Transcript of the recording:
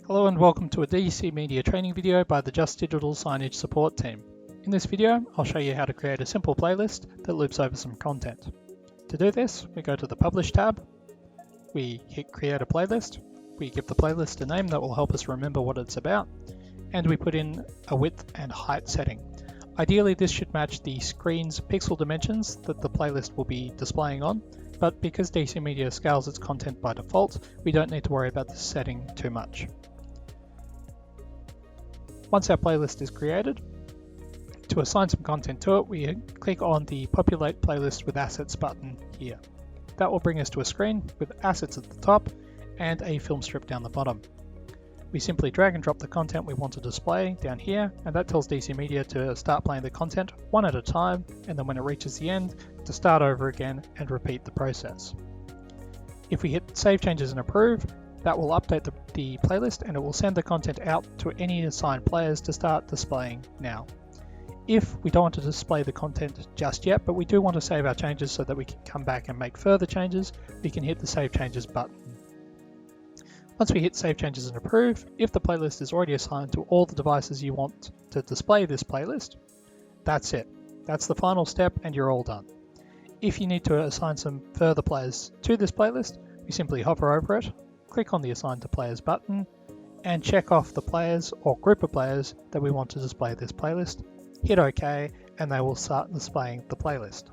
Hello and welcome to a DC Media training video by the Just Digital Signage support team. In this video, I'll show you how to create a simple playlist that loops over some content. To do this, we go to the Publish tab, we hit Create a Playlist, we give the playlist a name that will help us remember what it's about, and we put in a width and height setting. Ideally, this should match the screen's pixel dimensions that the playlist will be displaying on, but because DC Media scales its content by default, we don't need to worry about this setting too much. Once our playlist is created, to assign some content to it, we click on the Populate Playlist with Assets button here. That will bring us to a screen with assets at the top and a film strip down the bottom. We simply drag and drop the content we want to display down here, and that tells DC Media to start playing the content one at a time, and then when it reaches the end, to start over again and repeat the process. If we hit Save Changes and Approve, that will update the playlist and it will send the content out to any assigned players to start displaying now. If we don't want to display the content just yet, but we do want to save our changes so that we can come back and make further changes, we can hit the Save Changes button. Once we hit Save Changes and Approve, if the playlist is already assigned to all the devices you want to display this playlist, that's it. That's the final step and you're all done. If you need to assign some further players to this playlist, we simply hover over it, click on the Assign to Players button, and check off the players or group of players that we want to display this playlist. Hit OK, and they will start displaying the playlist.